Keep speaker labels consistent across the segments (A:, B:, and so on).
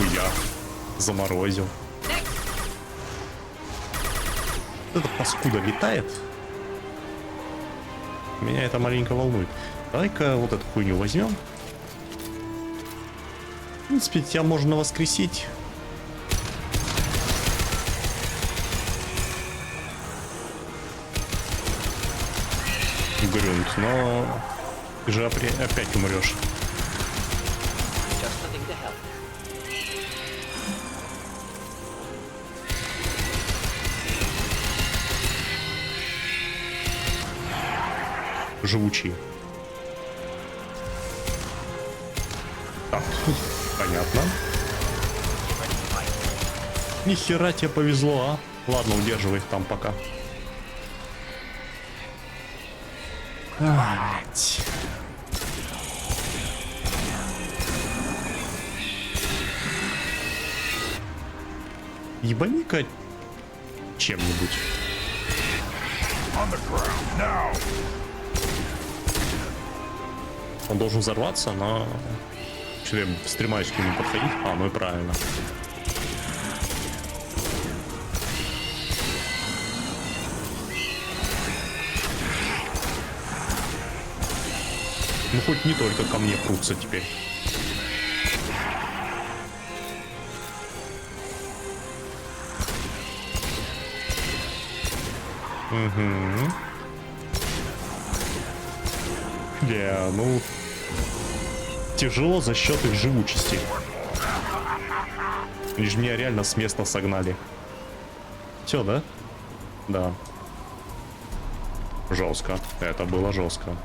A: Нихуя. Заморозил. Эта паскуда летает. Меня это маленько волнует. Давай-ка вот эту хуйню возьмем. В принципе, тебя можно воскресить. Грунт, но ты же опять умрешь. Живучий. Так, понятно. Нихера тебе повезло, а? Ладно, удерживай их там пока. Ебани-ка чем-нибудь. Он должен взорваться, но... Что я стремаюсь к нему подходить? А, ну и правильно. Ну хоть не только ко мне прутся теперь. Угу. Ну... Тяжело за счет их живучести. Они же меня реально с места согнали. Все, да? Да. Жестко. Это было жестко.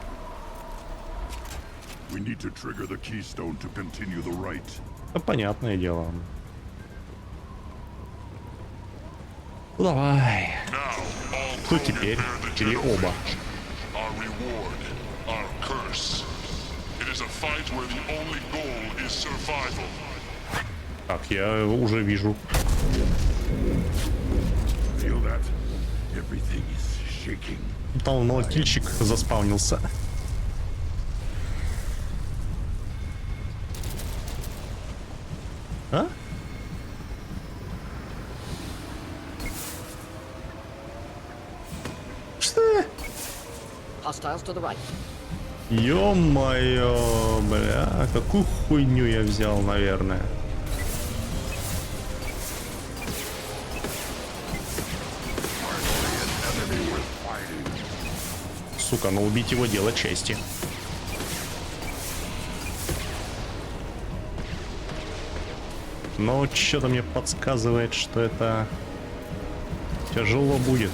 A: Да, понятное дело. Ну, давай. Кто теперь? Или оба? Так, я уже вижу. Там молотильщик заспавнился. А? Что? Ё-моё, бля, какую хуйню я взял, наверное. Сука, но убить его дело чести. Но что-то мне подсказывает, что это тяжело будет.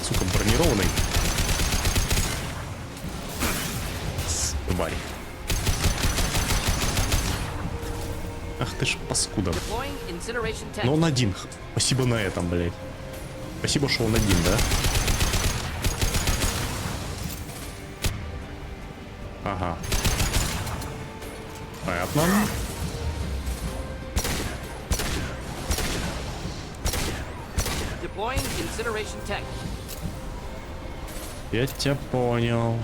A: Сука, бронированный. Тварь. Ах ты ж паскуда. Но он один. Спасибо на этом, блядь. Спасибо, что он один, да? Ага. Понятно. Я тебя понял.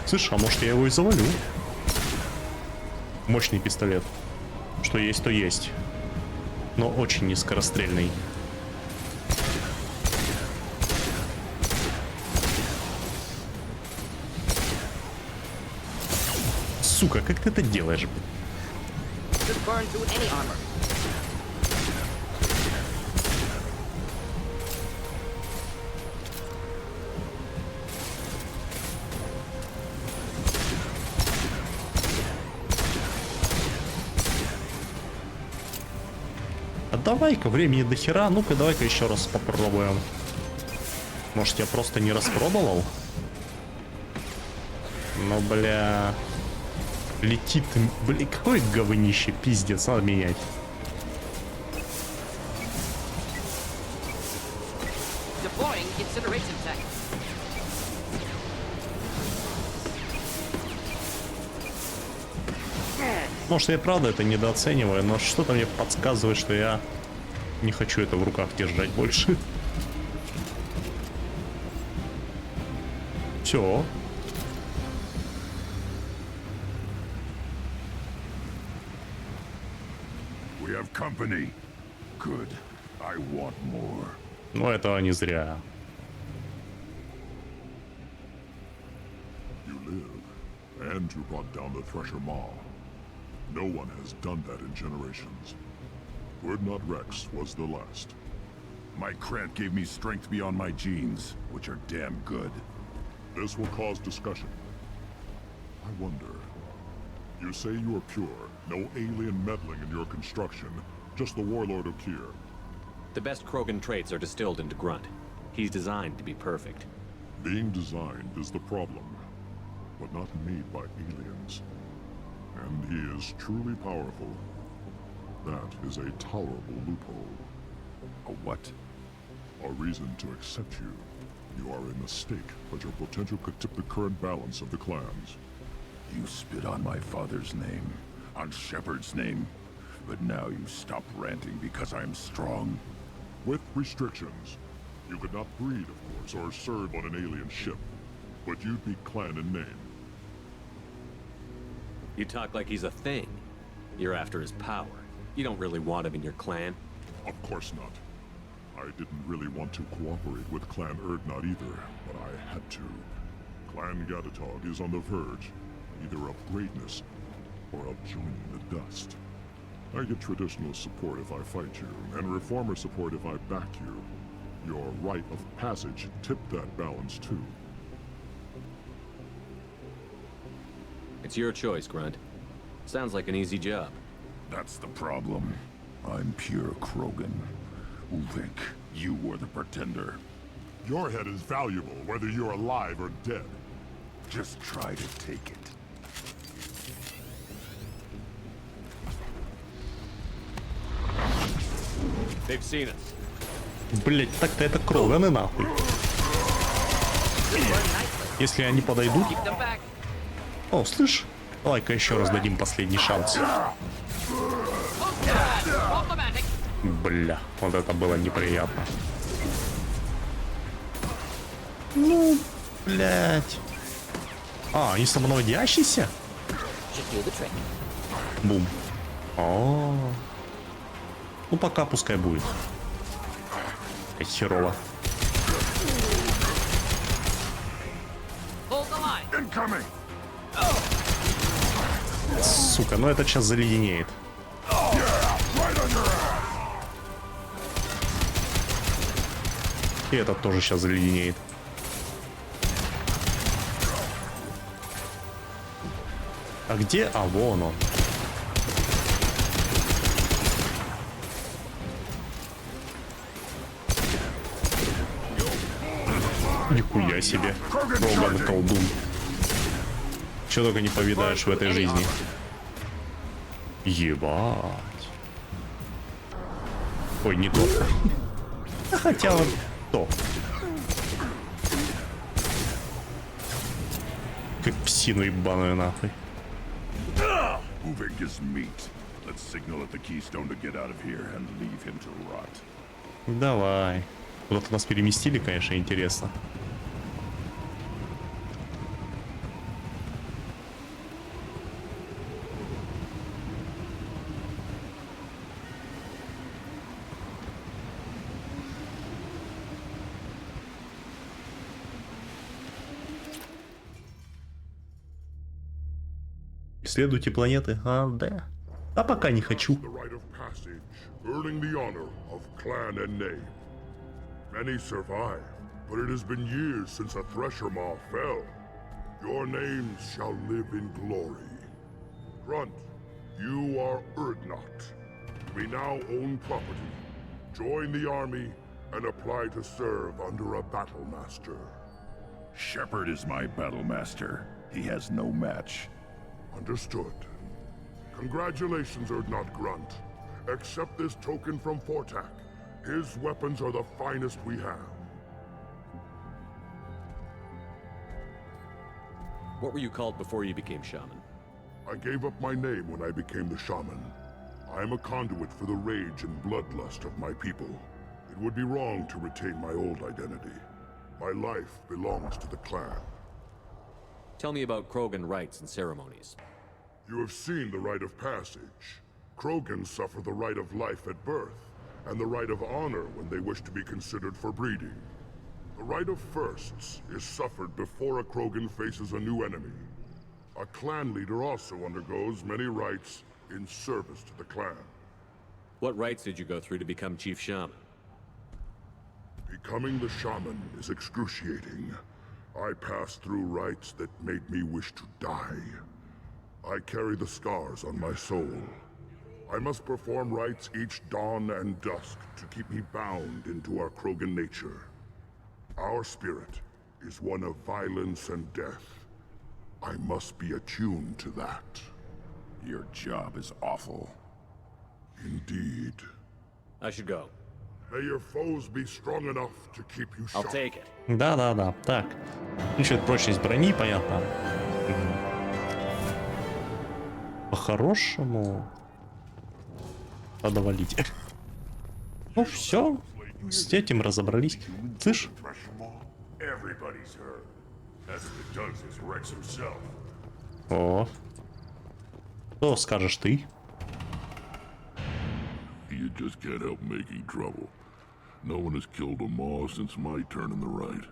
A: Слышь, а может я его и завалю? Мощный пистолет. Что есть, то есть. Но очень нескорострельный. Сука, как ты это делаешь? А давай-ка, времени до хера. Ну-ка, давай-ка еще раз попробуем. Может, я просто не распробовал? Ну, бля... Летит... Бля, какое говнище, пиздец, надо менять. Может, я правда это недооцениваю, но что-то мне подсказывает, что я не хочу это в руках держать больше. Все.
B: We have company. Good. I want more.
A: Но этого не зря.
B: You live, and you brought down the Thresher Maw. No one has done that in generations. Urdnot Rex was the last. My Krant gave me strength beyond my genes, which are damn good. This will cause discussion. I wonder. You say you are pure, no alien meddling in your construction, just the warlord of Kier.
C: The best Krogan traits are distilled into Grunt. He's designed to be perfect.
B: Being designed is the problem, but not made by aliens. And he is truly powerful. That is a tolerable loophole. A what? A reason to accept you. You are a mistake, but your potential could tip the current balance of the clans. You spit on my father's name, on Shepard's name, but now you stop ranting because I'm strong. With restrictions. You could not breed, of course, or serve on an alien ship, but you'd be clan in name.
C: You talk like he's a thing. You're after his power. You don't really want him in your clan.
B: Of course not. I didn't really want to cooperate with Clan Urdnot either, but I had to. Clan Gatatog is on the verge, either of greatness or of joining the dust. I get traditional support if I fight you, and reformer support if I back you. Your rite of passage tipped that balance too.
C: It's your choice, Grunt. Sounds like an easy job.
B: That's the problem. I'm pure Krogan. Uvik, you were the pretender. Your head is valuable, whether you're alive or dead. Just try to take it.
C: They've seen us.
A: Блять, так-то это Кроганы нахуй. Если они подойдут... О, слышь? Давай-ка еще раз дадим последний шанс. Бля, вот это было неприятно. Ну, блять. А, они самонаводящиеся? Бум. О. Ну пока пускай будет. Херово. Сука, ну это сейчас заледенеет. И этот тоже сейчас заледенеет. А где? А, вон он. Нихуя себе. Кроган колдун. Чё только не повидаешь в этой жизни. Ебать. Ой, не то. Хотя вот то. Как псину ебаную нахуй.
B: Uvik is meat. Let's signal at the keystone to get out of here and leave him to rot.
A: Давай. Куда-то нас переместили, конечно, интересно. Исследуйте планеты А, Д. А пока не хочу.
B: The rite of passage, earning the honor of clan and name. Many survive, but it has been years since a Thresher Maw fell. Your names shall live in glory. Grunt, you are Urdnot. We now own property. Join the army and apply to serve under a battle master. Shepard is my battle master. He has no match. Understood. Congratulations, Urdnot Grunt. Accept this token from Fortak. His weapons are the finest we have.
C: What were you called before you became shaman?
B: I gave up my name when I became the shaman. I am a conduit for the rage and bloodlust of my people. It would be wrong to retain my old identity. My life belongs to the clan.
C: Tell me about Krogan rites and ceremonies.
B: You have seen the rite of passage. Krogans suffer the rite of life at birth, and the rite of honor when they wish to be considered for breeding. The rite of firsts is suffered before a Krogan faces a new enemy. A clan leader also undergoes many rites in service to the clan.
C: What rites did you go through to become Chief Shaman?
B: Becoming the shaman is excruciating. I passed through rites that made me wish to die. I carry the scars on my soul. I must perform rites each dawn and dusk to keep me bound into our Krogan nature. Our spirit is one of violence and death. I must be attuned to that.
D: Your job is awful.
B: Indeed.
C: I should go.
B: May your foes be strong enough to keep you
C: I'll
B: sharp.
C: take it.
A: Да-да-да, так. Значит, прочность брони, понятно. Мгм. По-хорошему... Надо валить. Ну все, с этим разобрались. Слышь?
B: Everybody's heard. That's what it does is Rex himself.
A: О. Что скажешь ты?
B: You just can't help making trouble. No one has killed a Maw since my turn in the right.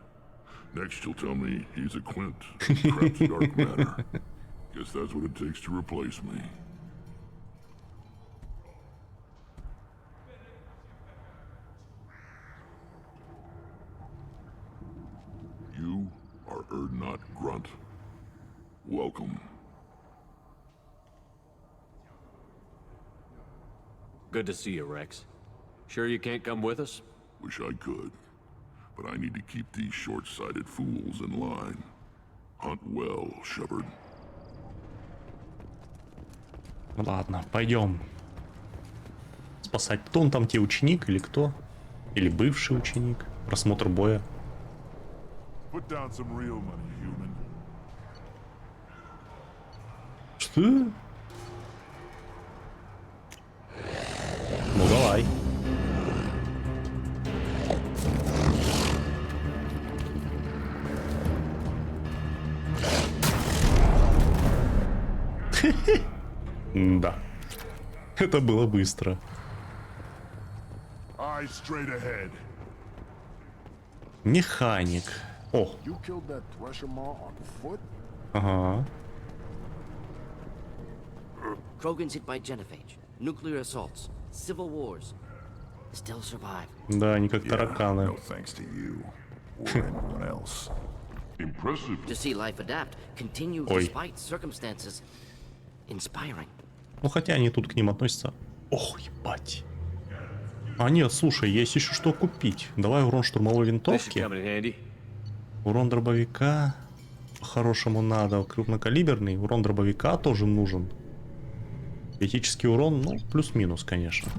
B: Next you'll tell me he's a Quint, crap's dark matter. Guess that's what it takes to replace me. You are Erdnot Grunt. Welcome.
C: Good to see you, Rex. Sure you can't come with us?
B: Wish I could. But I need to keep these short-sighted fools in line. Hunt well, Shepard.
A: Ладно, пойдем. Спасать. Кто он там, тебе ученик или кто? Или бывший ученик? Просмотр боя.
B: Put down some real money, human.
A: Что? Ну давай. Да. Это было быстро.
B: Eyes straight ahead.
A: Механик. О,
B: You killed that Thresher Maw on foot?
A: ага.
E: Krogans hit by genophage, nuclear assaults, civil wars. Still survive.
A: Да, они как тараканы.
D: No thanks to you or anyone else.
B: Impressive.
E: To see life adapt, continue
A: Ой.
E: despite circumstances. Inspiring.
A: Ну хотя они тут к ним относятся. Ох, ебать. А нет, слушай, есть еще что купить. Давай урон штурмовой
C: This should
A: винтовки.
C: come in handy.
A: Урон дробовика. По-хорошему надо. Крупнокалиберный. Урон дробовика тоже нужен. Критический урон, ну, плюс-минус, конечно.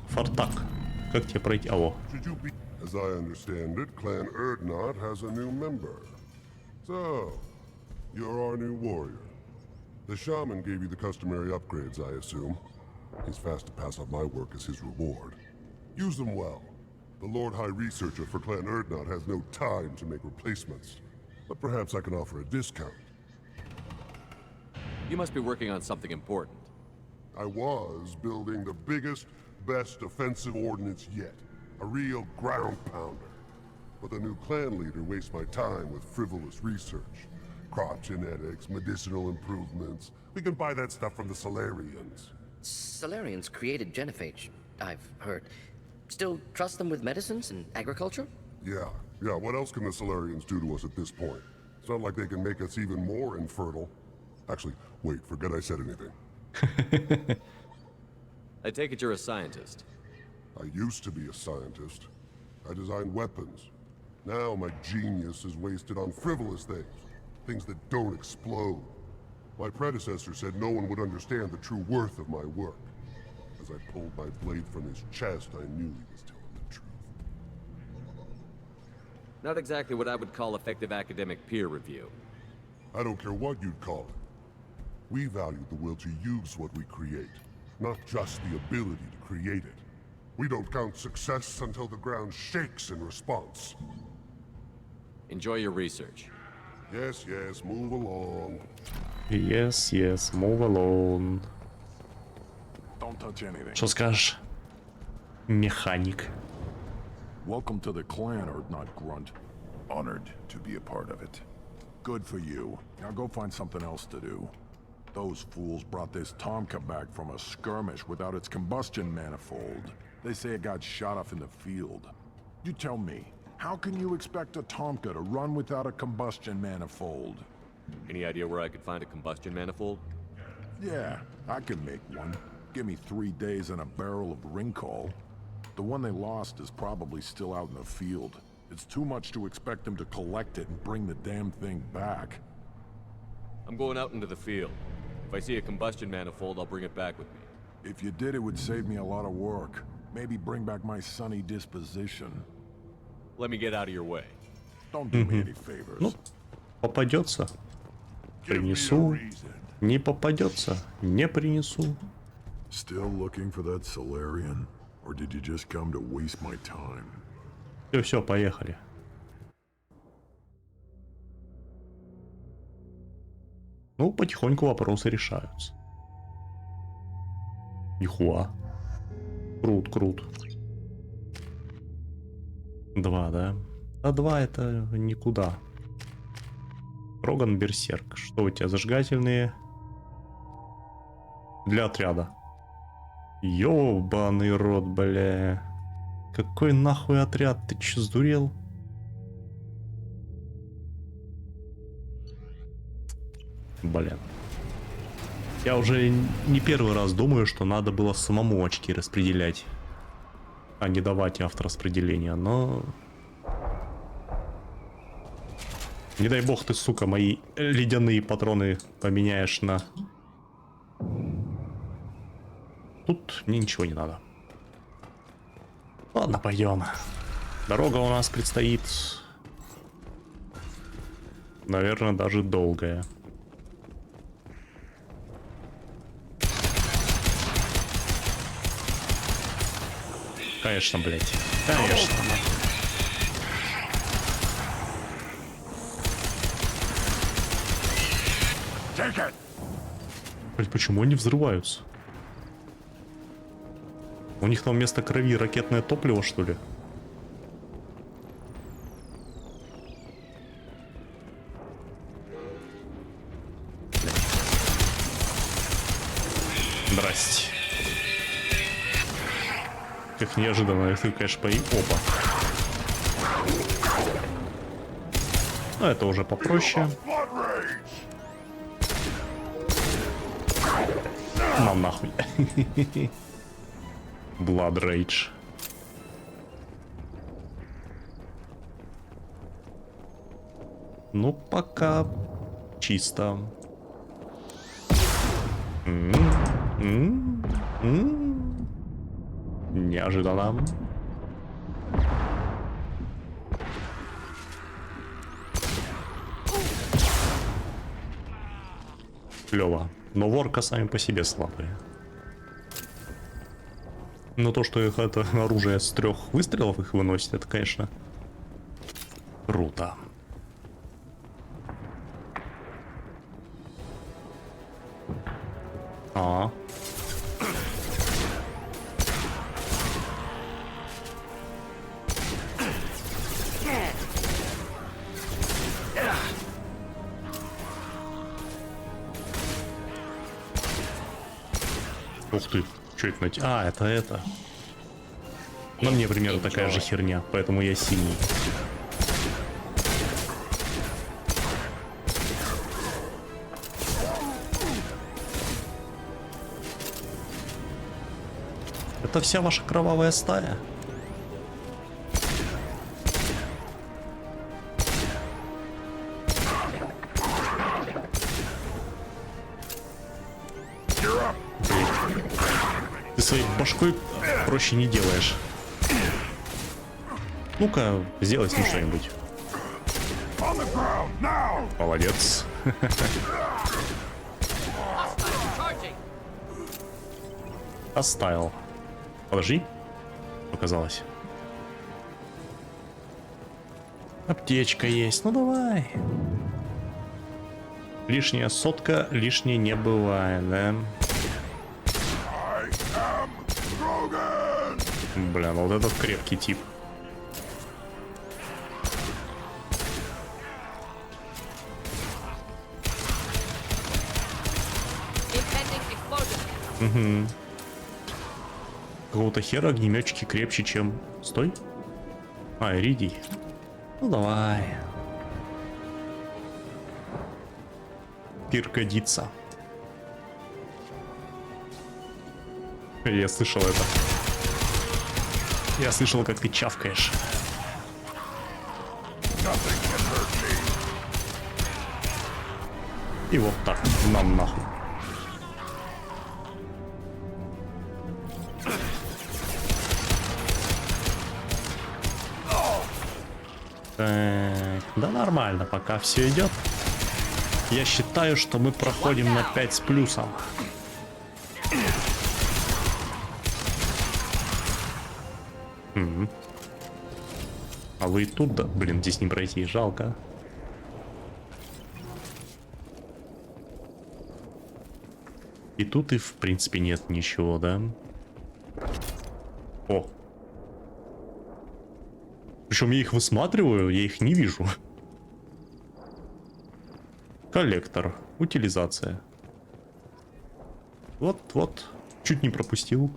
A: Фартак. Как тебе пройти? Алло.
B: As I understand it, Clan Erdnot has a new member. So, you're our new warrior. The shaman gave you the customary upgrades, I assume. He's fast to pass up my work as his reward. Use them well. The Lord High Researcher for Clan Erdnot has no time to make replacements. But perhaps I can offer a discount.
C: You must be working on something important.
B: I was building the biggest, best offensive ordnance yet. A real ground pounder. But the new clan leader wastes my time with frivolous research. Crop genetics, medicinal improvements. We can buy that stuff from the Solarians.
E: Solarians created genophage, I've heard. Still trust them with medicines and agriculture?
B: Yeah, what else can the Solarians do to us at this point? It's not like they can make us even more infertile. Actually, wait, forget I said anything.
C: I take it you're a scientist.
B: I used to be a scientist. I designed weapons. Now my genius is wasted on frivolous things. Things that don't explode. My predecessor said no one would understand the true worth of my work. As I pulled my blade from his chest, I knew he was telling the truth.
C: Not exactly what I would call effective academic peer review.
B: I don't care what you'd call it. We value the will to use what we create, not just the ability to create it. We don't count success until the ground shakes in response.
C: Enjoy your research.
B: Yes, yes, move along.
A: Yes, yes, move along.
D: Don't touch anything.
A: Что скажешь, механик?
D: Welcome to the clan, Not Grunt. Honored to be a part of it. Good for you. Now go find something else to do. Those fools brought this Tomka back from a skirmish without its combustion manifold. They say it got shot off in the field. You tell me, how can you expect a Tomka to run without a combustion manifold?
C: Any idea where I could find a combustion manifold?
D: Yeah, I can make one. Give me 3 days and a barrel of Ringcall. The one they lost is probably still out in the field. It's too much to expect them to collect it and bring the damn thing back.
C: I'm going out into the field. If I see a combustion manifold, I'll bring it back with me.
D: If you did, it would save me a lot of work. Maybe bring back my sunny disposition.
C: Let me get out of your way.
D: Don't do me any favors.
A: Ну, попадется,
B: Give me a
A: принесу.
B: reason.
A: Не попадется, не принесу.
D: Still looking for that Solarian? Or did you just come to waste my time?
A: Все, поехали. Ну, потихоньку вопросы решаются. Нихуа. Крут, крут. 2, да? А 2 это никуда. Роган Берсерк. Что у тебя, зажигательные? Для отряда. Ёбаный рот, бля. Какой нахуй отряд? Ты чё, сдурел? Блин. Я уже не первый раз думаю, что надо было самому очки распределять, а не давать автораспределения, но... Не дай бог ты, сука, мои ледяные патроны поменяешь на... Тут мне ничего не надо. Ладно, пойдем. Дорога у нас предстоит, наверное, даже долгая. Конечно, блядь. Конечно. Блядь, почему они взрываются? У них там вместо крови ракетное топливо, что ли? Здрасте. Как неожиданно, ты, конечно, Опа. Ну, это уже попроще. Нам нахуй. Blood Rage. Ну, пока чисто. Неожиданно. Клево. Но ворка сами по себе слабые. Но то, что их это оружие с 3 выстрелов их выносит, это, конечно, круто. А. Ух ты, что это найти? А, это. На мне примерно такая же херня, поэтому я синий. Это вся ваша кровавая стая? Ты своей башкой проще не делаешь. Ну-ка, сделай с ним что-нибудь.
D: On the ground, now!
A: Молодец. Оставил. Подожди. Показалось. Аптечка есть. Ну давай. Лишняя сотка, лишней не бывает, да?
D: I am Krogan!
A: Бля, ну вот этот крепкий тип. Какого-то хера огнеметчики крепче, чем... Стой. А, Иридий. Ну давай. Пир годится. Я слышал это. Я слышал, как ты чавкаешь.
D: Nothing can hurt me.
A: И вот так, нам нахуй. Так, да нормально, пока все идет. Я считаю, что мы проходим на 5 с плюсом. А вы и тут, да? Блин, здесь не пройти, жалко. И тут и в принципе нет ничего, да? О! Причем я их высматриваю, я их не вижу. Коллектор. Утилизация. Вот. Чуть не пропустил.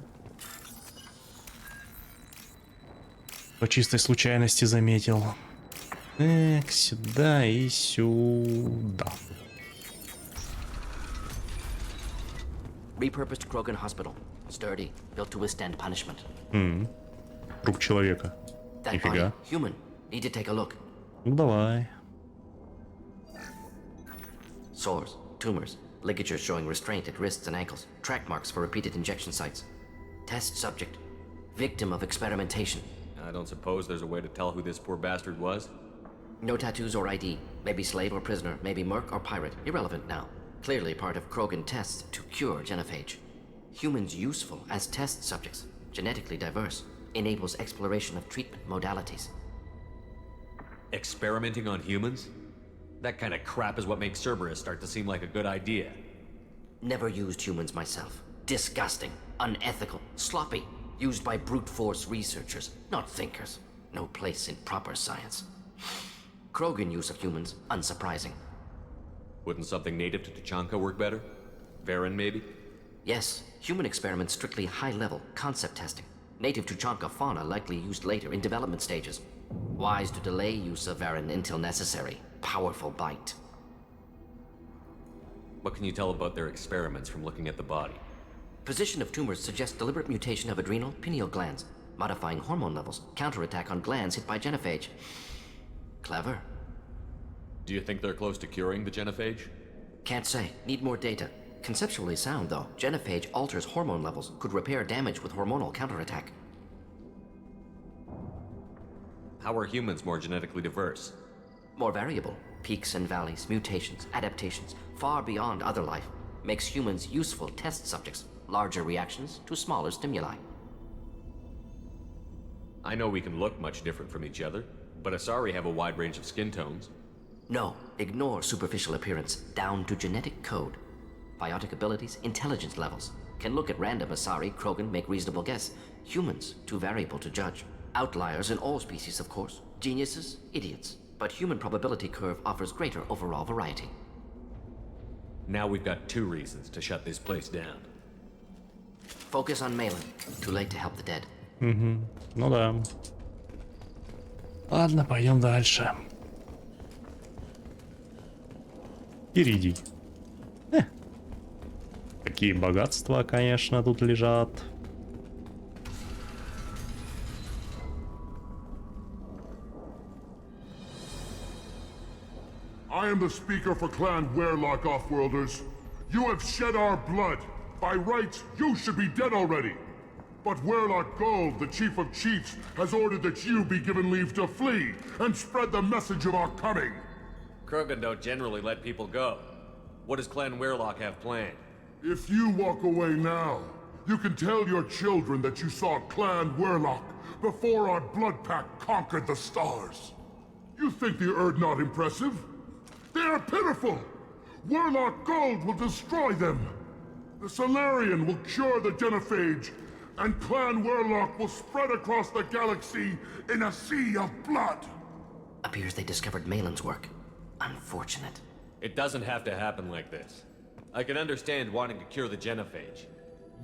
A: По чистой случайности заметил. Так, сюда и сюда.
E: Repurposed Krogan Hospital. Sturdy, built to withstand punishment.
A: Труп человека.
E: That
A: Нифига.
E: body, human. Need to take a look.
A: Ну давай.
E: Sores, tumors, ligatures showing restraint at wrists and ankles, track marks for repeated injection sites. Test subject, victim of experimentation.
C: I don't suppose there's a way to tell who this poor bastard was?
E: No tattoos or ID. Maybe slave or prisoner, maybe merc or pirate. Irrelevant now. Clearly part of Krogan tests to cure genophage. Humans useful as test subjects. Genetically diverse. Enables exploration of treatment modalities.
C: Experimenting on humans? That kind of crap is what makes Cerberus start to seem like a good idea.
E: Never used humans myself. Disgusting. Unethical. Sloppy. Used by brute force researchers, not thinkers. No place in proper science. Krogan use of humans, unsurprising.
C: Wouldn't something native to Tuchanka work better? Varen, maybe?
E: Yes, human experiments strictly high-level, concept testing. Native Tuchanka fauna likely used later in development stages. Wise to delay use of Varen until necessary. Powerful bite.
C: What can you tell about their experiments from looking at the body?
E: Position of tumors suggests deliberate mutation of adrenal, pineal glands, modifying hormone levels, counterattack on glands hit by genophage. Clever.
C: Do you think they're close to curing the genophage?
E: Can't say. Need more data. Conceptually sound, though. Genophage alters hormone levels, could repair damage with hormonal counterattack.
C: How are humans more genetically diverse?
E: More variable. Peaks and valleys, mutations, adaptations, far beyond other life. Makes humans useful test subjects. Larger reactions to smaller stimuli.
C: I know we can look much different from each other, but Asari have a wide range of skin tones.
E: No, ignore superficial appearance, down to genetic code. Biotic abilities, intelligence levels. Can look at random Asari, Krogan, make reasonable guess. Humans, too variable to judge. Outliers in all species, of course. Geniuses, idiots. But human probability curve offers greater overall variety.
C: Now we've got 2 reasons to shut this place down.
E: Focus on Malin. Too late to help the dead.
A: Ну да. Ладно, пойдем дальше. Иридий. Какие богатства, конечно, тут лежат.
B: I am the speaker for Clan Werelock Offworlders. You have shed our blood. By rights, you should be dead already. But Werelock Gold, the Chief of Chiefs, has ordered that you be given leave to flee and spread the message of our coming.
C: Krogan don't generally let people go. What does Clan Weirlock have planned?
B: If you walk away now, you can tell your children that you saw Clan Weirlock before our blood pack conquered the stars. You think the Erd not impressive? They are pitiful! Weirlock Gold will destroy them! The Solarian will cure the Genophage, and Clan Weirlock will spread across the galaxy in a sea of blood!
E: Appears they discovered Malin's work. Unfortunate.
C: It doesn't have to happen like this. I can understand wanting to cure the Genophage.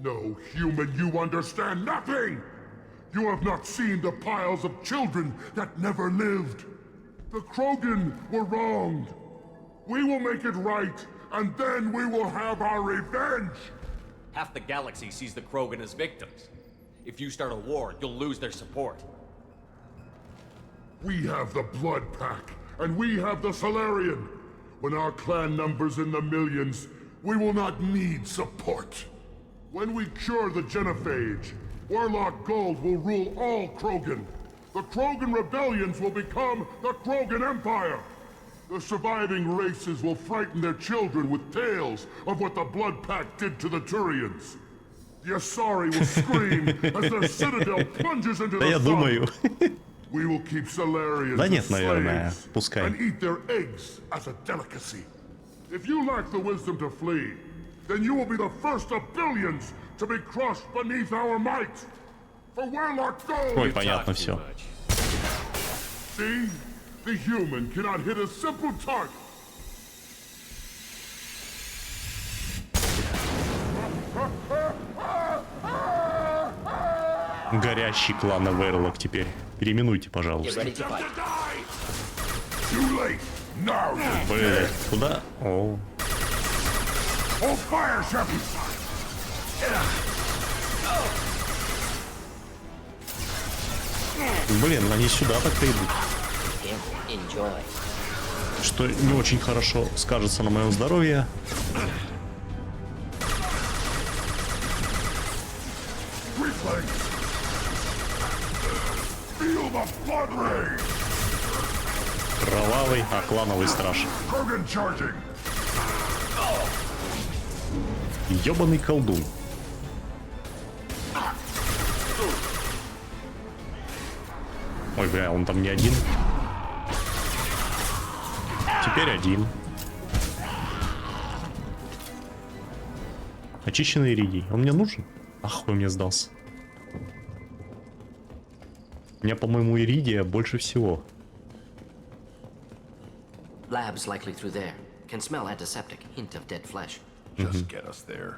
B: No, human, you understand nothing! You have not seen the piles of children that never lived. The Krogan were wronged. We will make it right, and then we will have our revenge!
C: Half the galaxy sees the Krogan as victims. If you start a war, you'll lose their support.
B: We have the Blood Pack, and we have the Solarian. When our clan numbers in the millions, we will not need support. When we cure the Genophage, Warlock Gold will rule all Krogan. The Krogan rebellions will become the Krogan Empire. The surviving races will frighten their children with tales of what the Blood Pack did to the Turians. The Asari will scream as their citadel plunges into
A: Да
B: the
A: я
B: sun.
A: думаю.
B: We will keep Solarians
A: Да
B: as
A: нет, наверное,
B: slaves
A: пускай.
B: and eat their eggs as a delicacy. If you lack the wisdom to flee, then you will be the first of billions to be crushed beneath our might. For Warlock Gold!
A: Ой, понятно все.
B: See? The human cannot hit a simple target.
A: Горящий клан Верлок теперь. Переименуйте,
E: Get
A: пожалуйста.
E: ready to fight.
B: Too late. Now.
A: Блин, куда? О,
B: Hold fire, Shepard.
A: блин, они сюда так-то идут.
E: Enjoy.
A: Что не очень хорошо скажется на моем здоровье.
B: Reflex. Feel the blood rain.
A: Кровавый, а клановый страж.
B: Krogan charging.
A: Ёбаный колдун. Ой, бля, он там не один. Теперь один. Очищенный иридий. Он мне нужен? Ах, он мне сдался. У меня, по-моему, иридия больше всего.
E: Labs likely through there. Can smell antiseptic. Hint of dead flesh.
D: Just get us there.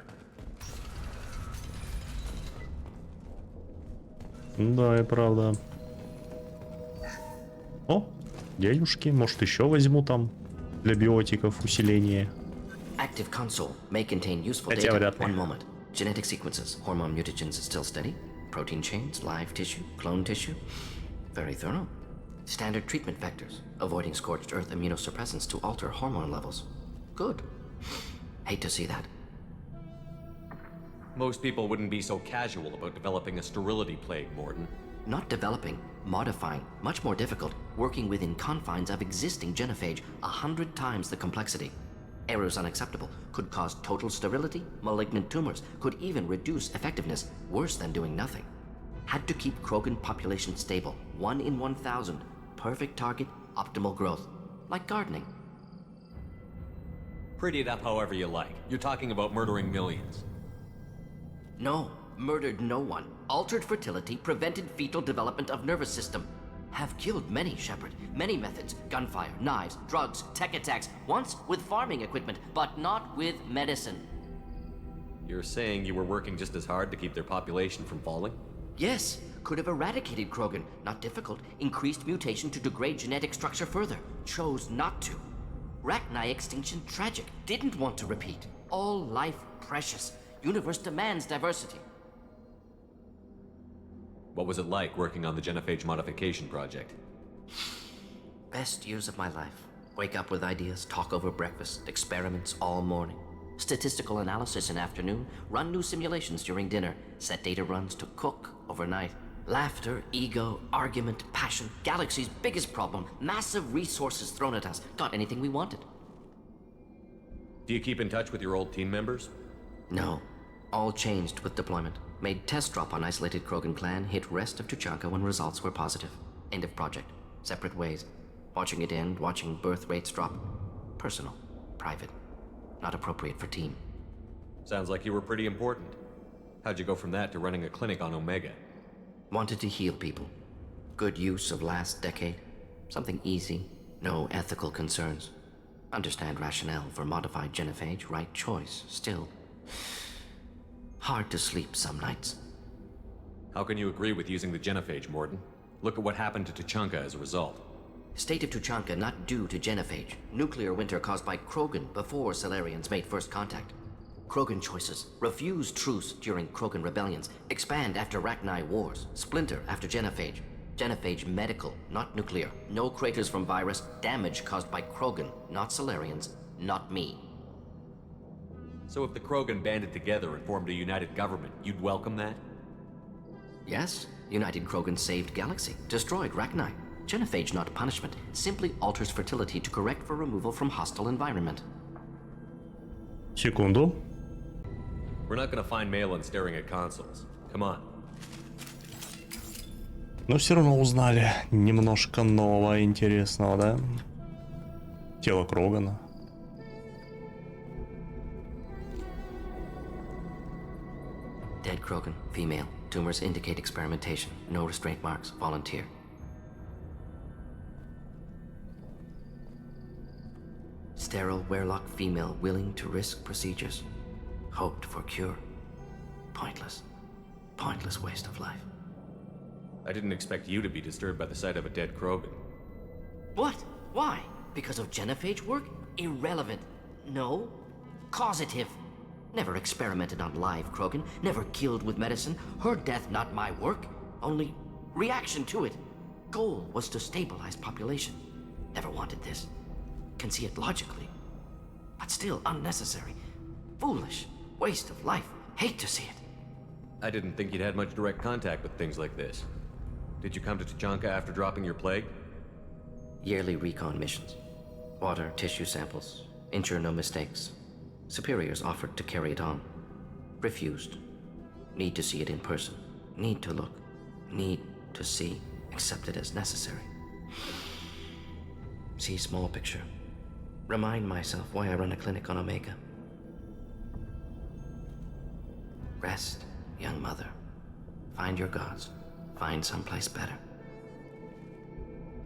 A: Да, и правда. О, дядюшки, может еще возьму там для биотиков усиление.
E: Active console may contain useful
A: Хотя
E: data.
A: вряд ли.
E: One moment. Genetic sequences. Hormone mutagens is still steady. Protein chains, live tissue, clone tissue. Very thorough. Standard treatment vectors. Avoiding scorched earth immunosuppressants to alter hormone levels. Good. Hate to see that.
C: Most people wouldn't be so casual about developing a sterility plague, Morden.
E: Not developing, modifying, much more difficult, working within confines of existing genophage, 100 times the complexity. Errors unacceptable, could cause total sterility, malignant tumors, could even reduce effectiveness, worse than doing nothing. Had to keep Krogan population stable, 1 in 1,000, perfect target, optimal growth. Like gardening.
C: Pretty it up however you like. You're talking about murdering millions.
E: No, murdered no one. Altered fertility, prevented fetal development of nervous system. Have killed many, Shepard. Many methods. Gunfire, knives, drugs, tech attacks. Once with farming equipment, but not with medicine.
C: You're saying you were working just as hard to keep their population from falling?
E: Yes, could have eradicated Krogan. Not difficult. Increased mutation to degrade genetic structure further. Chose not to. Rachni extinction tragic. Didn't want to repeat. All life precious. Universe demands diversity.
C: What was it like working on the Genophage modification project?
E: Best years of my life. Wake up with ideas, talk over breakfast, experiments all morning. Statistical analysis in afternoon, run new simulations during dinner, set data runs to cook overnight. Laughter, ego, argument, passion. Galaxy's biggest problem. Massive resources thrown at us. Got anything we wanted.
C: Do you keep in touch with your old team members?
E: No. All changed with deployment. Made test drop on isolated Krogan clan, hit rest of Tuchanka when results were positive. End of project. Separate ways. Watching it end, watching birth rates drop. Personal. Private. Not appropriate for team.
C: Sounds like you were pretty important. How'd you go from that to running a clinic on Omega?
E: Wanted to heal people. Good use of last decade. Something easy. No ethical concerns. Understand rationale for modified genophage, right choice. Still, hard to sleep some nights.
C: How can you agree with using the genophage, Morden? Look at what happened to Tuchanka as a result.
E: State of Tuchanka not due to genophage. Nuclear winter caused by Krogan before Solarians made first contact. Krogan choices. Refuse truce during Krogan rebellions. Expand after Rachni wars. Splinter after genophage. Genophage medical, not nuclear. No craters from virus. Damage caused by Krogan, not Solarians, not me.
C: So if the Krogan banded together and formed a united government, you'd welcome that?
E: Yes, United Krogan saved Galaxy. Destroyed Rachni. Genophage not punishment. Simply alters fertility to correct for removal from hostile environment.
A: Секунду.
C: We're not gonna find Malin staring at consoles. Come on.
A: Но все равно узнали немножко нового, интересного, да? Тело Крогана.
E: Dead Krogan, female. Tumors indicate experimentation. No restraint marks. Volunteer. Sterile Werelock female willing to risk procedures. Hoped for cure. Pointless. Pointless waste of life.
C: I didn't expect you to be disturbed by the sight of a dead Krogan.
E: What? Why? Because of genophage work? Irrelevant. No. Causative. Never experimented on live Krogan. Never killed with medicine. Her death not my work. Only reaction to it. Goal was to stabilize population. Never wanted this. Can see it logically. But still unnecessary. Foolish. Waste of life. Hate to see it.
C: I didn't think you'd had much direct contact with things like this. Did you come to Tuchanka after dropping your plague?
E: Yearly recon missions. Water, tissue samples. Ensure no mistakes. Superiors offered to carry it on. Refused. Need to see it in person. Need to look. Need to see. Accept it as necessary. See small picture. Remind myself why I run a clinic on Omega. Rest, young mother. Find your gods. Find someplace better.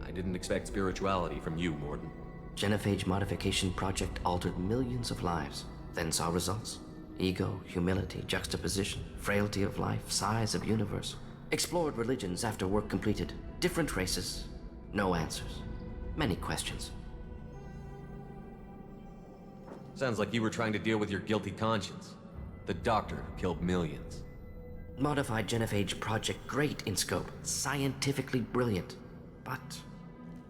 C: I didn't expect spirituality from you, Morden.
E: Genophage modification project altered millions of lives, then saw results. Ego, humility, juxtaposition, frailty of life, size of universe. Explored religions after work completed. Different races. No answers. Many questions.
C: Sounds like you were trying to deal with your guilty conscience. The doctor who killed millions.
E: Modified genophage project great in scope. Scientifically brilliant. But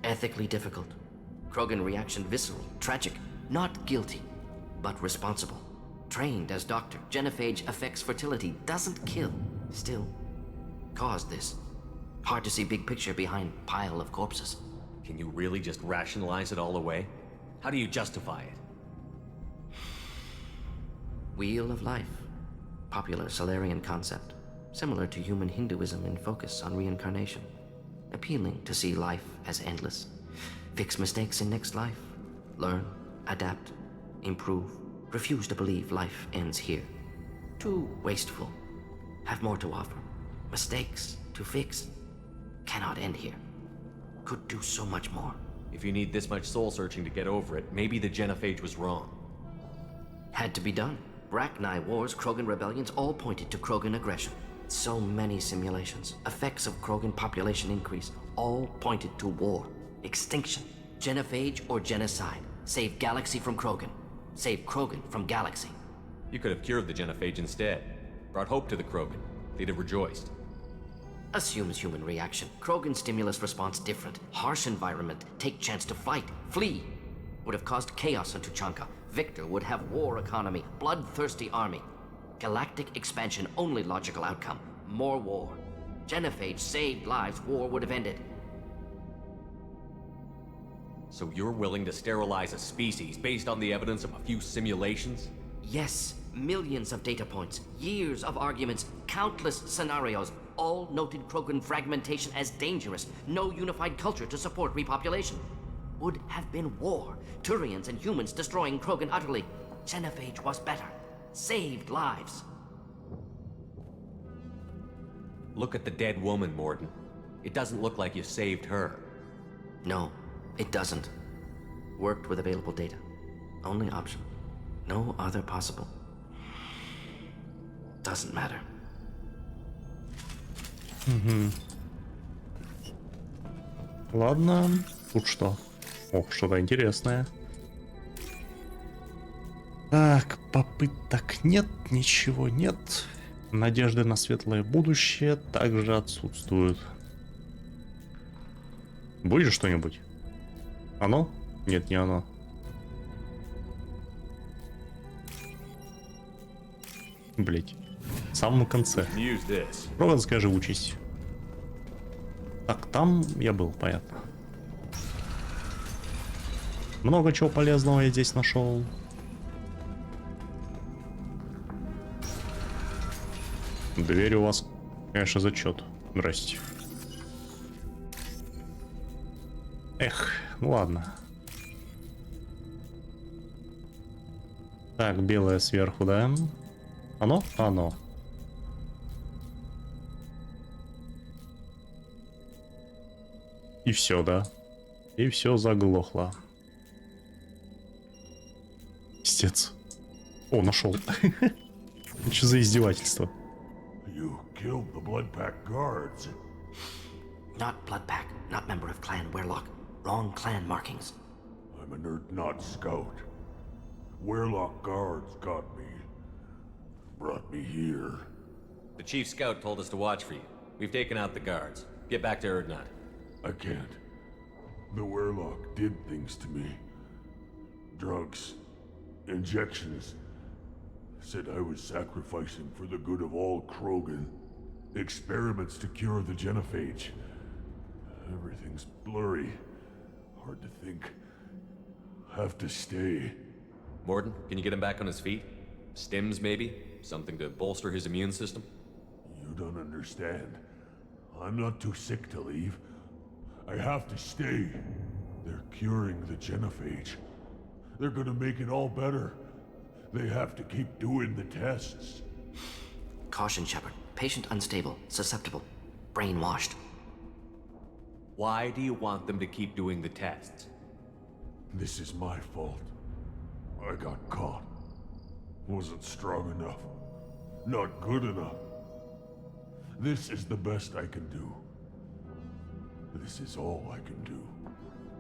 E: ethically difficult. Krogan reaction visceral, tragic. Not guilty, but responsible. Trained as doctor. Genophage affects fertility, doesn't kill. Still, caused this. Hard to see big picture behind pile of corpses.
C: Can you really just rationalize it all away? How do you justify it?
E: Wheel of life. Popular Solarian concept. Similar to human Hinduism in focus on reincarnation. Appealing to see life as endless. Fix mistakes in next life. Learn, adapt, improve. Refuse to believe life ends here. Too wasteful. Have more to offer. Mistakes to fix. Cannot end here. Could do so much more.
C: If you need this much soul searching to get over it, maybe the genophage was wrong.
E: Had to be done. Rachni wars, Krogan rebellions, all pointed to Krogan aggression. So many simulations. Effects of Krogan population increase, all pointed to war. Extinction. Genophage or genocide. Save Galaxy from Krogan. Save Krogan from Galaxy.
C: You could have cured the genophage instead. Brought hope to the Krogan. They'd have rejoiced.
E: Assumes human reaction. Krogan stimulus response different. Harsh environment. Take chance to fight. Flee. Would have caused chaos on Tuchanka. Victor would have war economy. Bloodthirsty army. Galactic expansion only logical outcome. More war. Genophage saved lives, war would have ended.
C: So you're willing to sterilize a species based on the evidence of a few simulations?
E: Yes, millions of data points, years of arguments, countless scenarios, all noted Krogan fragmentation as dangerous, no unified culture to support repopulation. Would have been war, Turians and humans destroying Krogan utterly. Genophage was better, saved lives.
C: Look at the dead woman, Morden. It doesn't look like you saved her.
E: No, it doesn't. Worked with available data. Only option. No other possible. Doesn't matter.
A: Ладно, тут что? О, что-то интересное. Так, попыток нет, ничего нет. Надежды на светлое будущее также отсутствуют. Будет что-нибудь? Оно? Нет, не оно. Блять. В самом конце. Прованская живучесть. Так, там я был, понятно. Много чего полезного я здесь нашел. Дверь у вас, конечно, зачет. Здрасте. Эх, ну ладно. Так, белое сверху, да? Оно? Оно. И все, да? И все заглохло. Пиздец. О, нашел. Что за издевательство?
B: You killed the Bloodpack guards.
E: Not Bloodpack, not member of Clan Werlock. Wrong clan markings.
B: I'm a nerd not scout. Werlock guards got me. Brought me here.
C: The chief scout told us to watch for you. We've taken out the guards. Get back to Erdnot.
B: I can't. The Werlock did things to me. Drugs. Injections. Said I was sacrificing for the good of all Krogan. Experiments to cure the genophage. Everything's blurry. Hard to think. Have to stay.
C: Morden, can you get him back on his feet? Stims, maybe? Something to bolster his immune system?
B: You don't understand. I'm not too sick to leave. I have to stay. They're curing the genophage. They're gonna make it all better. They have to keep doing the tests.
E: Caution, Shepard. Patient unstable, susceptible, brainwashed.
C: Why do you want them to keep doing the tests?
B: This is my fault. I got caught. Wasn't strong enough. Not good enough. This is the best I can do. This is all I can do.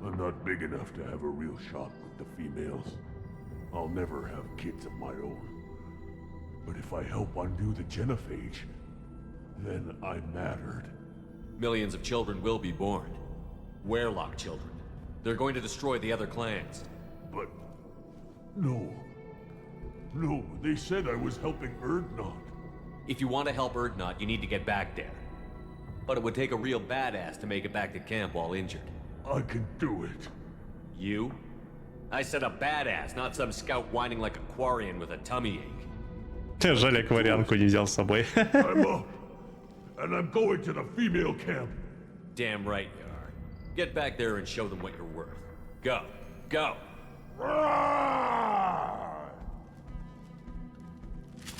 B: I'm not big enough to have a real shot with the females. I'll never have kids of my own. But if I help undo the genophage, then I mattered.
C: Millions of children will be born. Werlock children. They're going to destroy the other clans.
B: But... no. No, they said I was helping Erdnot.
C: If you want to help Erdnot, you need to get back there. But it would take a real badass to make it back to camp while injured.
B: I can do it.
C: You? I said a badass, not some scout whining like a Quarian with a tummy ache.
A: Жаль, акварианку не взял с собой.
B: I'm up. And I'm going to the female camp.
C: Damn right you are. Get back there and show them what you're worth. Go. Go.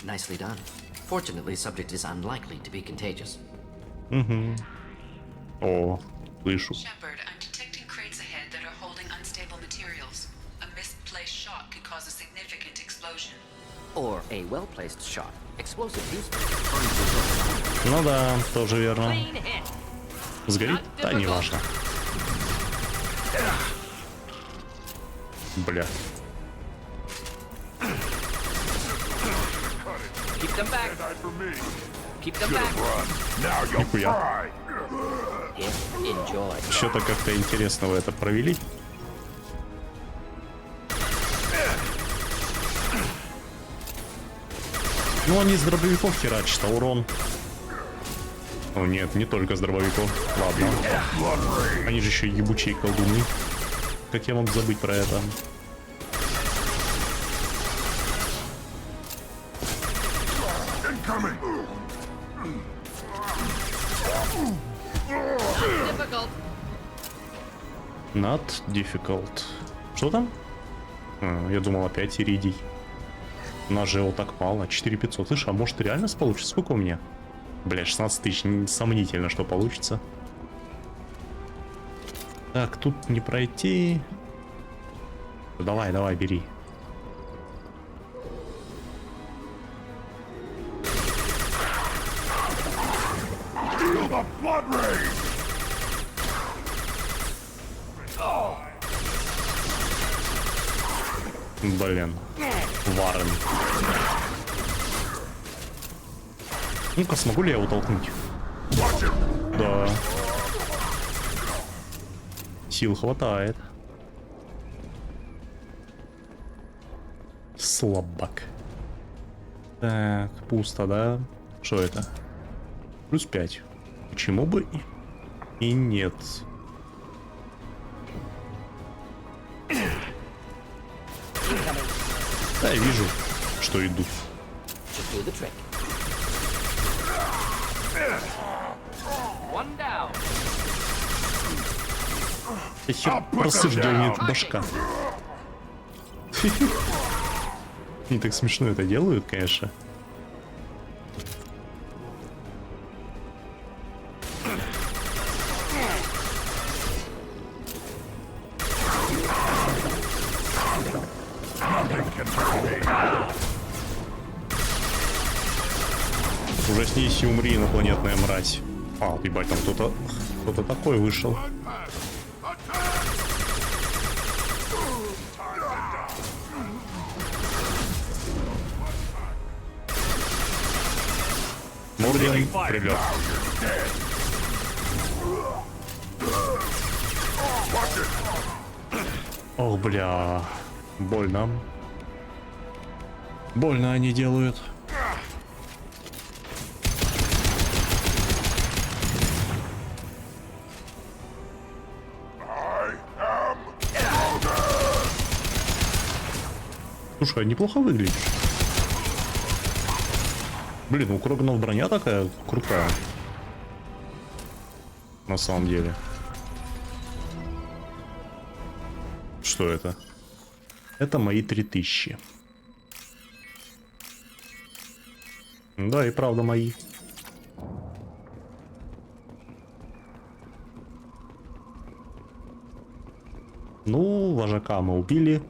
E: Nicely done. Fortunately, subject is unlikely to be contagious.
A: О, слышу.
F: Shepard, I'm detecting crates ahead that are holding unstable materials. A misplaced shot could cause a significant explosion.
E: Or a well-placed shot. Explosive use.
A: Ну да, тоже верно.
E: Clean hit.
A: Сгорит? Да, не важно. Бля.
E: Keep them back. Keep them back.
A: Нихуя.
E: Enjoy.
A: Что-то как-то интересно вы это провели. Ну, они с дробовиков херачат, а урон О нет, не только с дробовиков. Ладно. Они же еще ебучие колдуны. Как я мог забыть про это? Not difficult. Что там? Я думал опять иридий. У нас же его так мало. 4500. Слышь, а может реально получится? Сколько у меня? Бля, 16 тысяч. Сомнительно, что получится. Так, тут не пройти. Давай, давай, бери. Блин, Варен. Ну-ка, смогу ли я его толкнуть? Да. Сил хватает. Слабак. Так, пусто, да? Что это? Плюс 5. Почему бы и нет? Да, я вижу, что идут. Хер просыжденет башка. Не так смешно это делают, конечно. Ужаснись и умри, инопланетная мразь. А, ебать, там кто-то такой вышел. Мордин, прилет. Ох, бля. Больно. Больно они делают. Слушай, неплохо выглядишь. Блин, у Крогнов броня такая крутая. На самом деле. Что это? Это мои 3000. Да, и правда мои. Ну, вожака мы убили.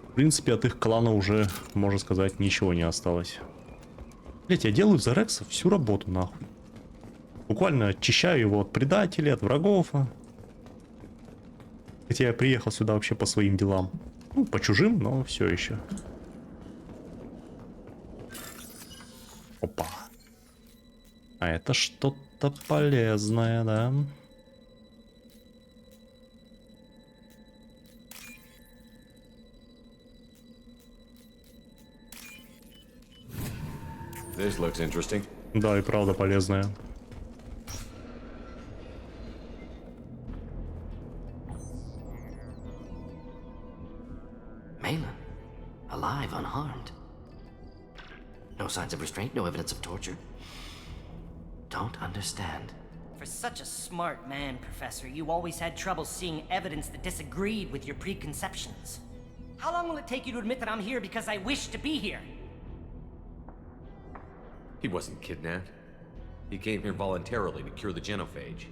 A: В принципе, от их клана уже, можно сказать, ничего не осталось. Блять, я делаю за Рекса всю работу, нахуй. Буквально очищаю его от предателей, от врагов. Хотя я приехал сюда вообще по своим делам. Ну, по чужим, но все еще. Опа. А это что-то полезное, да?
C: This looks interesting.
A: Да, и правда полезная.
E: Malin, alive, unharmed. No signs of restraint, no evidence of torture. Don't understand.
G: For such a smart man, Professor, you always had trouble seeing evidence that disagreed with your preconceptions. How long will it take you to admit that I'm here because I wish to be here?
C: He wasn't kidnapped. He came here voluntarily to cure the genophage.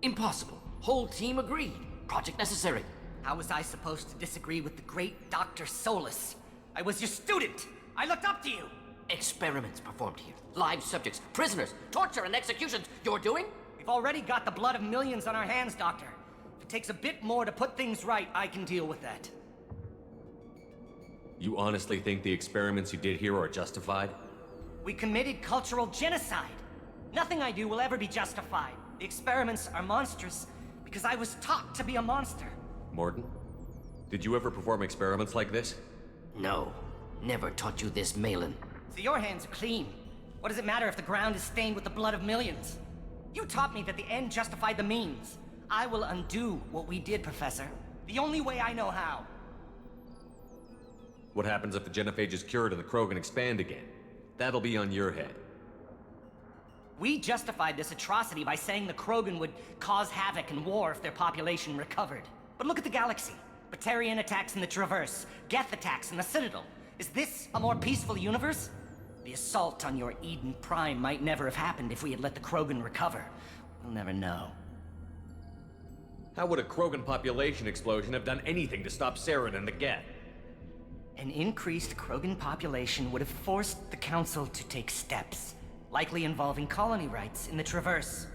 E: Impossible. Whole team agreed. Project necessary.
G: How was I supposed to disagree with the great Dr. Solus? I was your student! I looked up to you!
E: Experiments performed here. Live subjects, prisoners, torture and executions. You're doing?
G: We've already got the blood of millions on our hands, Doctor. If it takes a bit more to put things right, I can deal with that.
C: You honestly think the experiments you did here are justified?
G: We committed cultural genocide. Nothing I do will ever be justified. The experiments are monstrous because I was taught to be a monster.
C: Morden, did you ever perform experiments like this?
E: No. Never taught you this, Malin.
G: So your hands are clean. What does it matter if the ground is stained with the blood of millions? You taught me that the end justified the means. I will undo what we did, Professor. The only way I know how.
C: What happens if the genophage is cured and the Krogan expand again? That'll be on your head.
G: We justified this atrocity by saying the Krogan would cause havoc and war if their population recovered. But look at the galaxy. Batarian attacks in the Traverse, Geth attacks in the Citadel. Is this a more peaceful universe? The assault on your Eden Prime might never have happened if we had let the Krogan recover. We'll never know.
C: How would a Krogan population explosion have done anything to stop Saren and the Geth?
G: An increased Krogan population would have forced the Council to take steps, likely involving colony rights in the Traverse.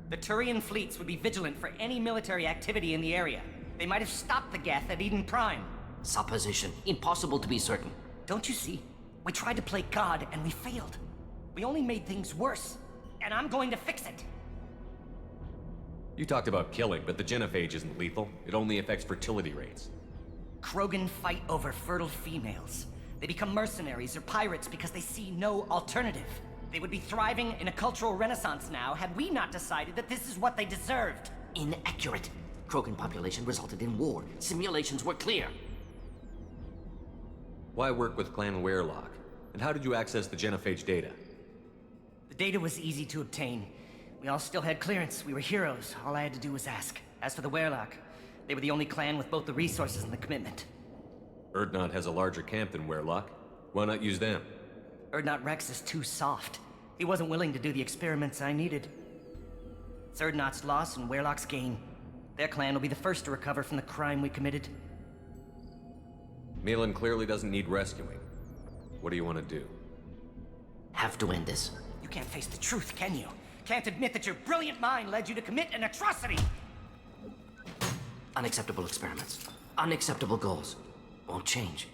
G: The Turian fleets would be vigilant for any military activity in the area. They might have stopped the Geth at Eden Prime.
E: Supposition. Impossible to be certain.
G: Don't you see? We tried to play God and we failed. We only made things worse. And I'm going to fix it.
C: You talked about killing, but the genophage isn't lethal. It only affects fertility rates.
G: Krogan fight over fertile females. They become mercenaries or pirates because they see no alternative. They would be thriving in a cultural renaissance now had we not decided that this is what they deserved.
E: Inaccurate. Krogan population resulted in war. Simulations were clear.
C: Why work with Clan Weirlock? And how did you access the genophage data?
G: The data was easy to obtain. We all still had clearance. We were heroes. All I had to do was ask. As for the Weirlock, they were the only clan with both the resources and the commitment.
C: Erdnot has a larger camp than Weirlock. Why not use them?
G: Erdnot Rex is too soft. He wasn't willing to do the experiments I needed. It's Erdnot's loss and Weirlock's gain. Their clan will be the first to recover from the crime we committed.
C: Malin clearly doesn't need rescuing. What do you want to do?
E: Have to end this.
G: You can't face the truth, can you? Can't admit that your brilliant mind led you to commit an atrocity!
E: Unacceptable experiments. Unacceptable goals. Won't change.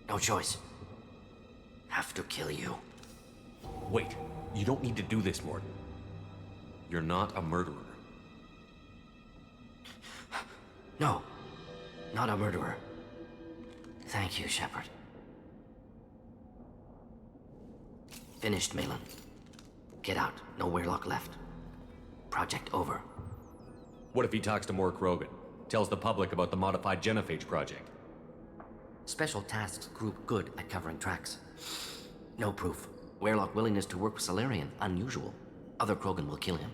E: No choice. Have to kill you.
C: Wait, you don't need to do this, Morton. You're not a murderer.
E: No. Not a murderer. Thank you, Shepard. Finished, Malin. Get out. No Weirlock left. Project over.
C: What if he talks to more Krogan? Tells the public about the modified genophage project?
E: Special Tasks Group good at covering tracks. No proof. Weirlock willingness to work with Salarian, unusual. Other Krogan will kill him.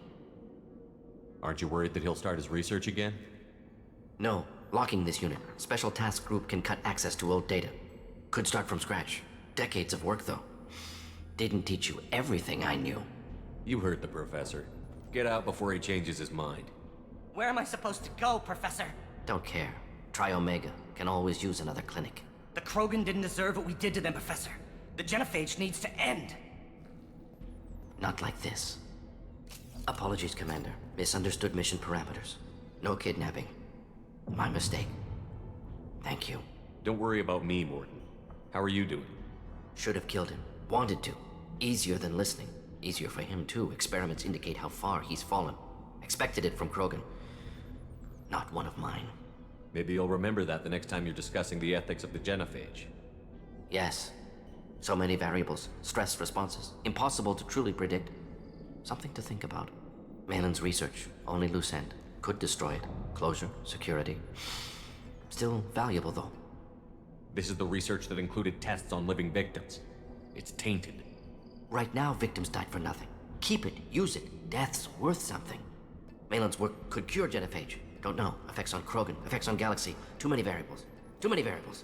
C: Aren't you worried that he'll start his research again?
E: No. Locking this unit. Special Task Group can cut access to old data. Could start from scratch. Decades of work, though. Didn't teach you everything I knew.
C: You heard the professor. Get out before he changes his mind.
G: Where am I supposed to go, Professor?
E: Don't care. Try Omega. Can always use another clinic.
G: The Krogan didn't deserve what we did to them, Professor. The genophage needs to end.
E: Not like this. Apologies, Commander. Misunderstood mission parameters. No kidnapping. My mistake. Thank you.
C: Don't worry about me, Morton. How are you doing?
E: Should have killed him. Wanted to. Easier than listening. Easier for him, too. Experiments indicate how far he's fallen. Expected it from Krogan. Not one of mine.
C: Maybe you'll remember that the next time you're discussing the ethics of the genophage.
E: Yes. So many variables. Stress responses. Impossible to truly predict. Something to think about. Malin's research. Only loose end. Could destroy it. Closure. Security. Still valuable, though.
C: This is the research that included tests on living victims. It's tainted.
E: Right now, victims died for nothing. Keep it. Use it. Death's worth something. Malin's work could cure genophage. Don't know. Effects on Krogan. Effects on Galaxy. Too many variables. Too many variables.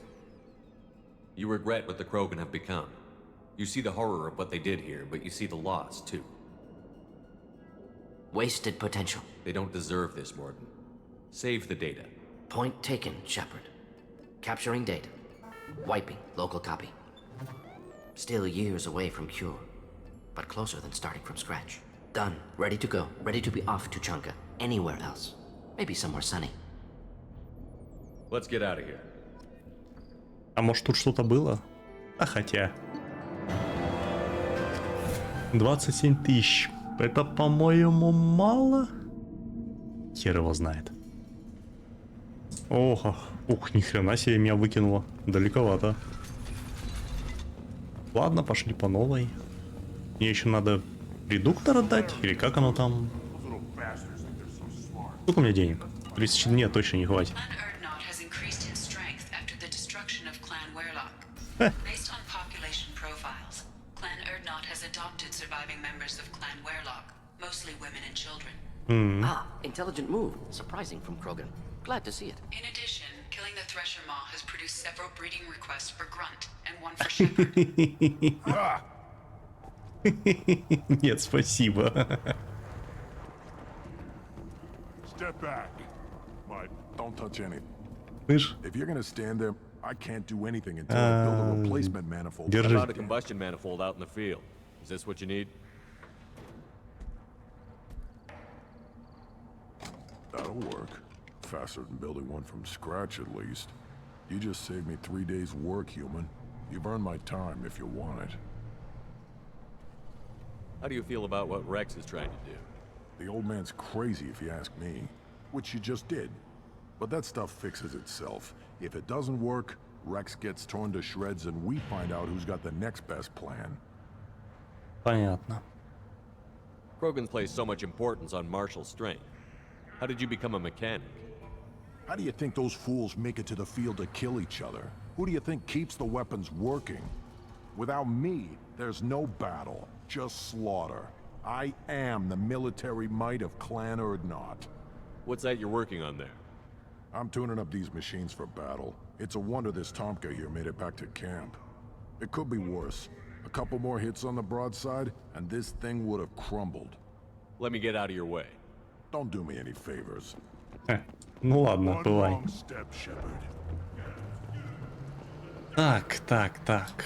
C: You regret what the Krogan have become. You see the horror of what they did here, but you see the loss, too.
E: Wasted potential.
C: They don't deserve this, Morton. Save the data.
E: Point taken, Shepard. Capturing data. Wiping local copy. Still years away from cure, but closer than starting from scratch. Done. Ready to go. Ready to be off to Chunka. Anywhere else. Maybe somewhere sunny.
C: Let's get out of here.
A: А может тут что-то было? А хотя... 27 тысяч. Это, по-моему, мало? Хер его знает. Ох, ух, ни хрена себе меня выкинуло. Далековато. Ладно, пошли по новой. Мне еще надо редуктор отдать? Или как оно там? Сколько у меня денег? 30... Нет, точно не хватит.
F: Clan Erdnot has increased in strength after the destruction of Clan Werlock. Based on population profiles, Clan Erdnot has adopted surviving members of Clan Werlock, mostly women and children.
E: Ah, intelligent move. Surprising from Krogan. Glad to see it.
F: In addition, killing the Thresher Maw has produced several breeding requests for Grunt and one for Shepherd.
A: Нет, спасибо.
D: Step back. But don't touch anything.
A: Слышь?
D: If you're gonna stand there, I can't do anything until I build a replacement manifold.
C: How
A: Держи.
C: about a combustion manifold out in the field? Is this what you need?
D: That'll work. Faster than building one from scratch, at least. You just saved me 3 days' work, human. You've earned my time if you want it.
C: How do you feel about what Rex is trying to do?
D: The old man's crazy if you ask me. Which you just did. But that stuff fixes itself. If it doesn't work, Rex gets torn to shreds and we find out who's got the next best plan.
A: Понятно.
C: Krogan place so much importance on martial strength. How did you become a mechanic?
D: How do you think those fools make it to the field to kill each other? Who do you think keeps the weapons working? Without me, there's no battle, just slaughter. I am the military might of Clan Erdnot.
C: What's that you're working on there?
D: I'm tuning up these machines for battle. It's a wonder this Tomka here made it back to camp. It could be worse. A couple more hits on the broadside, and this thing would have crumbled.
C: Let me get out of your way.
D: Don't do me any favors.
A: Ну ладно,
D: One
A: бывай.
D: wrong step, Shepard.
A: Так.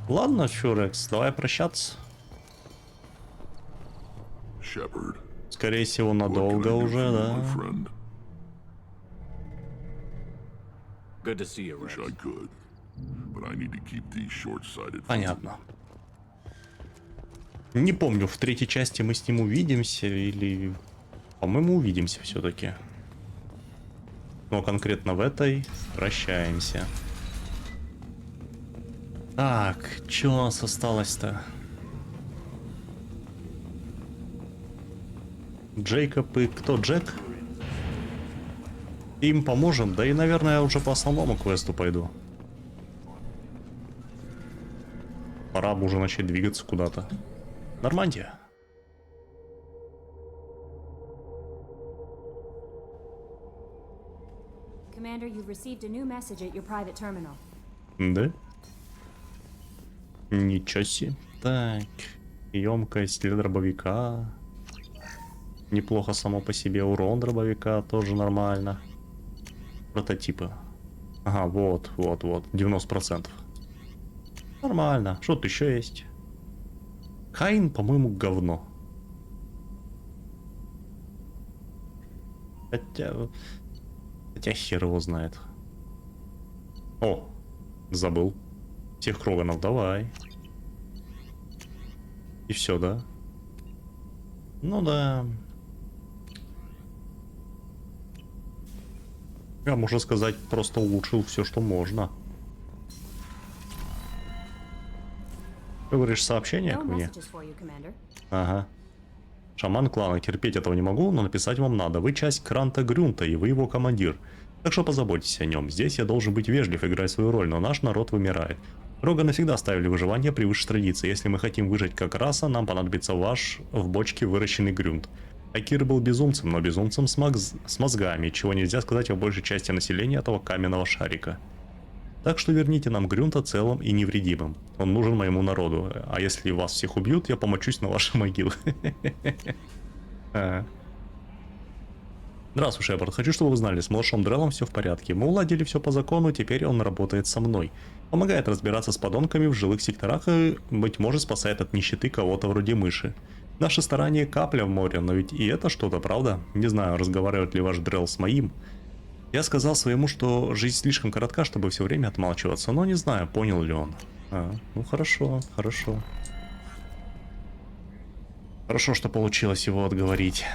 A: Ладно, чё, Рекс, давай прощаться.
B: Shepard,
A: Скорее всего,
B: what can I
A: надолго
B: do
A: уже,
B: for you,
A: да.
B: my friend?
C: Good to see you, Rex.
B: Wish I could, but I need to keep these short-sighted.
A: Понятно. Не помню, в третьей части мы с ним увидимся или... По-моему, увидимся все-таки. Но конкретно в этой прощаемся. Так, что у нас осталось-то? Джейкоб и кто? Джек? Им поможем? Да и, наверное, я уже по основному квесту пойду. Пора бы уже начать двигаться куда-то. Нормандия.
H: Commander, you've received a new message at your private terminal.
A: Да? Ничего себе. Так. Емкость для дробовика. Неплохо само по себе. Урон дробовика тоже нормально. Прототипы. Ага, вот. 90%. Нормально. Что-то еще есть. Хайн, по-моему, говно. Хотя хер его знает. О, забыл. Всех Кроганов давай. И все, да? Ну да. Я, можно сказать, просто улучшил все, что можно. Ты говоришь, сообщение
H: No
A: ко мне?
H: messages for you, Commander.
A: Ага. Шаман клана, терпеть этого не могу, но написать вам надо. Вы часть Кранта Грюнта, и вы его командир. Так что позаботьтесь о нем. Здесь я должен быть вежлив, играть свою роль, но наш народ вымирает. Роганы всегда ставили выживание превыше традиции. Если мы хотим выжить как раса, нам понадобится ваш в бочке выращенный Грюнт. Акир был безумцем, но безумцем с мозгами, чего нельзя сказать о большей части населения этого каменного шарика. Так что верните нам Грюнта целым и невредимым. Он нужен моему народу. А если вас всех убьют, я помочусь на ваши могилы. Здравствуй, Шепард. Хочу, чтобы вы знали, с малышом Дреллом все в порядке. Мы уладили все по закону, теперь он работает со мной. Помогает разбираться с подонками в жилых секторах и, быть может, спасает от нищеты кого-то вроде мыши. Наши старания капля в море, но ведь и это что-то, правда? Не знаю, разговаривает ли ваш Дрелл с моим. Я сказал своему, что жизнь слишком коротка, чтобы все время отмалчиваться, но не знаю, понял ли он. Ну хорошо. Хорошо, что получилось его отговорить.